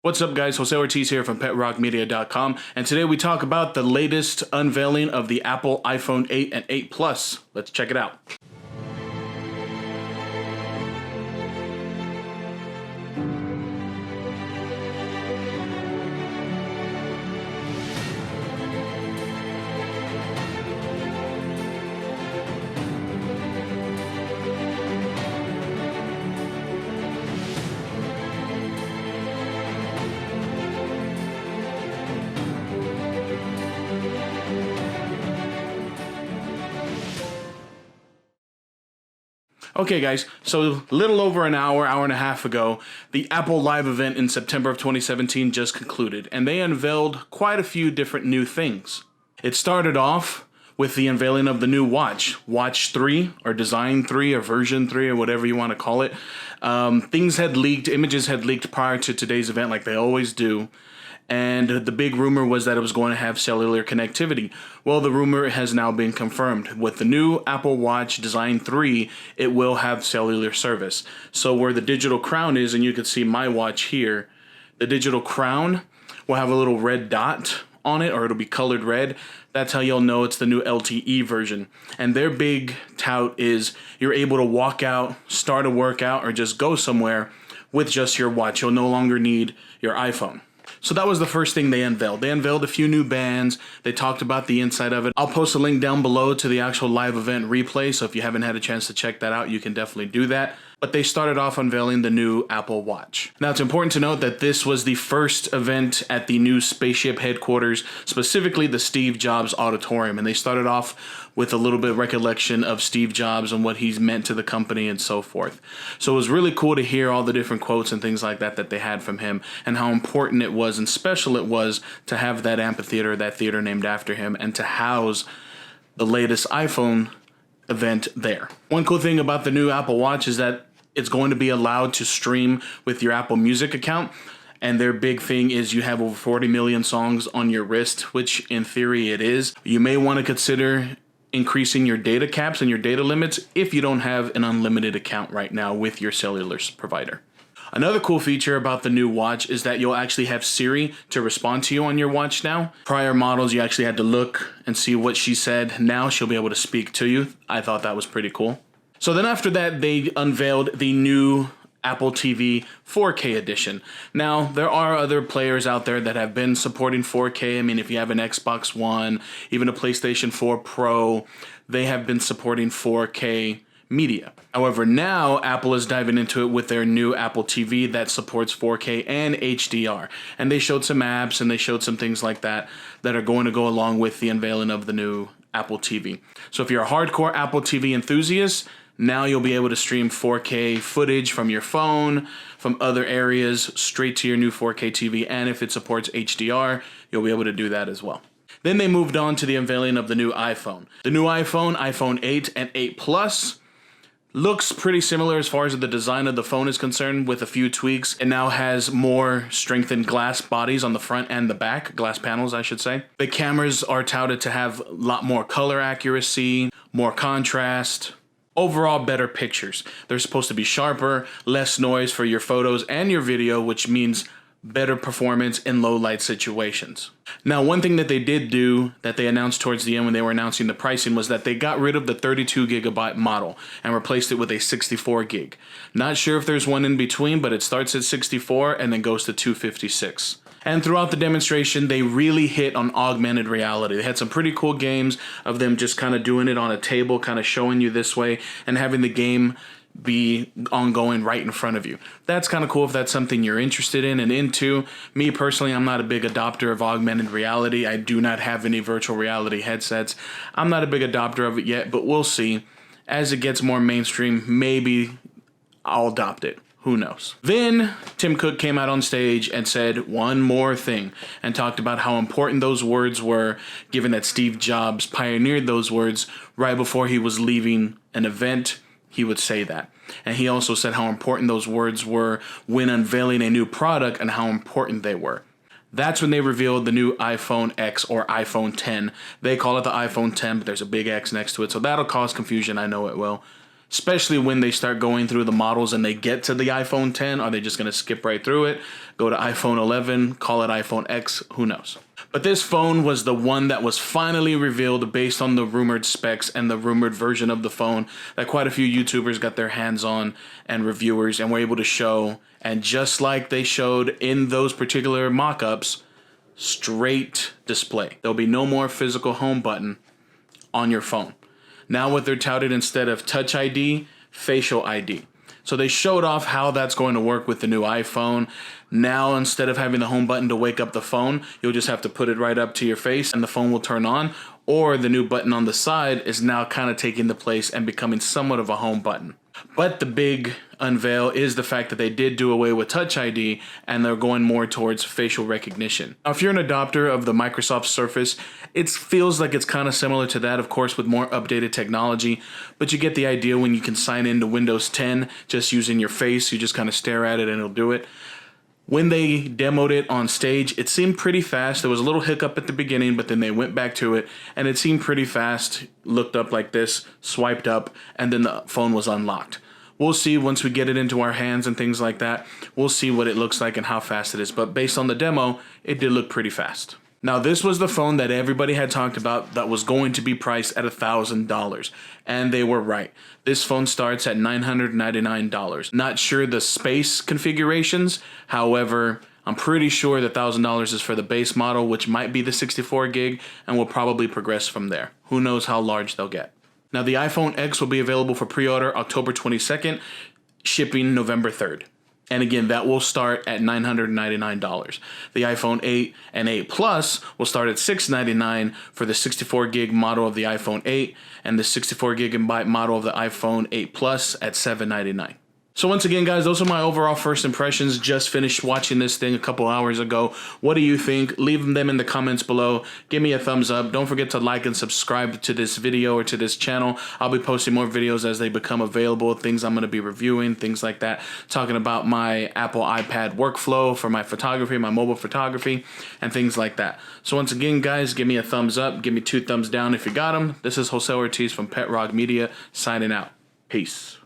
What's up, guys? Jose Ortiz here from PetRockMedia.com, and today we talk about the latest unveiling of the Apple iPhone 8 and 8 Plus. Let's check it out. Okay, guys, so a little over an hour and a half ago, the Apple Live event in September of 2017 just concluded, and they unveiled quite a few different new things. It started off with the unveiling of the new watch, Watch 3, or Design 3, or Version 3, or whatever you want to call it. Things had leaked, images had leaked prior to today's event, like they always do. And the big rumor was that it was going to have cellular connectivity. Well, the rumor has now been confirmed. With the new Apple Watch Design 3, it will have cellular service. So where the digital crown is, and you can see my watch here, the digital crown will have a little red dot on it, or it'll be colored red. That's how you'll know it's the new LTE version. And their big tout is you're able to walk out, start a workout, or just go somewhere with just your watch. You'll no longer need your iPhone. So that was the first thing they unveiled. They unveiled a few new bands. They talked about the inside of it. I'll post a link down below to the actual live event replay, so if you haven't had a chance to check that out, you can definitely do that. But they started off unveiling the new Apple Watch. Now, it's important to note that this was the first event at the new spaceship headquarters, specifically the Steve Jobs Auditorium. And they started off with a little bit of recollection of Steve Jobs and what he's meant to the company and so forth. So it was really cool to hear all the different quotes and things like that that they had from him, and how important it was and special it was to have that amphitheater, that theater named after him, and to house the latest iPhone event there. One cool thing about the new Apple Watch is that it's going to be allowed to stream with your Apple Music account. And their big thing is you have over 40 million songs on your wrist, which in theory it is. You may want to consider increasing your data caps and your data limits if you don't have an unlimited account right now with your cellular provider. Another cool feature about the new watch is that you'll actually have Siri to respond to you on your watch now. Prior models, you actually had to look and see what she said. Now she'll be able to speak to you. I thought that was pretty cool. So then after that, they unveiled the new Apple TV 4K edition. Now, there are other players out there that have been supporting 4K. I mean, if you have an Xbox One, even a PlayStation 4 Pro, they have been supporting 4K media. However, now Apple is diving into it with their new Apple TV that supports 4K and HDR. And they showed some apps and they showed some things like that that are going to go along with the unveiling of the new Apple TV. So if you're a hardcore Apple TV enthusiast, now you'll be able to stream 4K footage from your phone, from other areas, straight to your new 4K TV. And if it supports HDR, you'll be able to do that as well. Then they moved on to the unveiling of the new iPhone. The new iPhone, iPhone 8 and 8 Plus, looks pretty similar as far as the design of the phone is concerned, with a few tweaks. It now has more strengthened glass bodies on the front and the back, glass panels I should say. The cameras are touted to have a lot more color accuracy, more contrast, overall better pictures. They're supposed to be sharper, less noise for your photos and your video, which means better performance in low light situations. Now, one thing that they did do that they announced towards the end when they were announcing the pricing was that they got rid of the 32 gigabyte model and replaced it with a 64 gig. Not sure if there's one in between, but it starts at 64 and then goes to 256. And throughout the demonstration, they really hit on augmented reality. They had some pretty cool games of them just kind of doing it on a table, kind of showing you this way, and having the game be ongoing right in front of you. That's kind of cool if that's something you're interested in and into. Me personally, I'm not a big adopter of augmented reality. I do not have any virtual reality headsets. I'm not a big adopter of it yet, but we'll see. As it gets more mainstream, maybe I'll adopt it. Who knows? Then Tim Cook came out on stage and said one more thing and talked about how important those words were, given that Steve Jobs pioneered those words right before he was leaving an event. He would say that. And he also said how important those words were when unveiling a new product and how important they were. That's when they revealed the new iPhone X or iPhone 10. They call it the iPhone 10, but there's a big X next to it, so that'll cause confusion. I know it will. especially when they start going through the models and they get to the iPhone 10. Are they just going to skip right through it, go to iPhone 11, call it iPhone X? Who knows? But this phone was the one that was finally revealed based on the rumored specs and the rumored version of the phone that quite a few YouTubers got their hands on and reviewers and were able to show. And just like they showed in those particular mock-ups, straight display. There'll be no more physical home button on your phone. Now what they're touted, instead of Touch ID, Facial ID. So they showed off how that's going to work with the new iPhone. Now, instead of having the home button to wake up the phone, you'll just have to put it right up to your face and the phone will turn on. Or the new button on the side is now kind of taking the place and becoming somewhat of a home button. But the big unveil is the fact that they did do away with Touch ID and they're going more towards facial recognition. Now, if you're an adopter of the Microsoft Surface, it feels like it's kind of similar to that, of course, with more updated technology, but you get the idea when you can sign into Windows 10 just using your face. You just kind of stare at it and it'll do it. When they demoed it on stage, it seemed pretty fast. There was a little hiccup at the beginning, but then they went back to it, and it seemed pretty fast. Looked up like this, swiped up, and then the phone was unlocked. We'll see once we get it into our hands and things like that. We'll see what it looks like and how fast it is. But based on the demo, it did look pretty fast. Now, this was the phone that everybody had talked about that was going to be priced at $1,000. And they were right. This phone starts at $999. Not sure the space configurations. However, I'm pretty sure the $1,000 is for the base model, which might be the 64 gig, and will probably progress from there. Who knows how large they'll get. Now, the iPhone X will be available for pre-order October 22nd, shipping November 3rd. And again, that will start at $999. The iPhone 8 and 8 Plus will start at $699 for the 64 gig model of the iPhone 8 and the 64 gigabyte model of the iPhone 8 Plus at $799. So once again, guys, those are my overall first impressions. Just finished watching this thing a couple hours ago. What do you think? Leave them in the comments below. Give me a thumbs up. Don't forget to like and subscribe to this video or to this channel. I'll be posting more videos as they become available, things I'm going to be reviewing, things like that, talking about my Apple iPad workflow for my photography, my mobile photography, and things like that. So once again, guys, give me a thumbs up. Give me 2 thumbs down if you got them. This is Jose Ortiz from Pet Rock Media, signing out. Peace.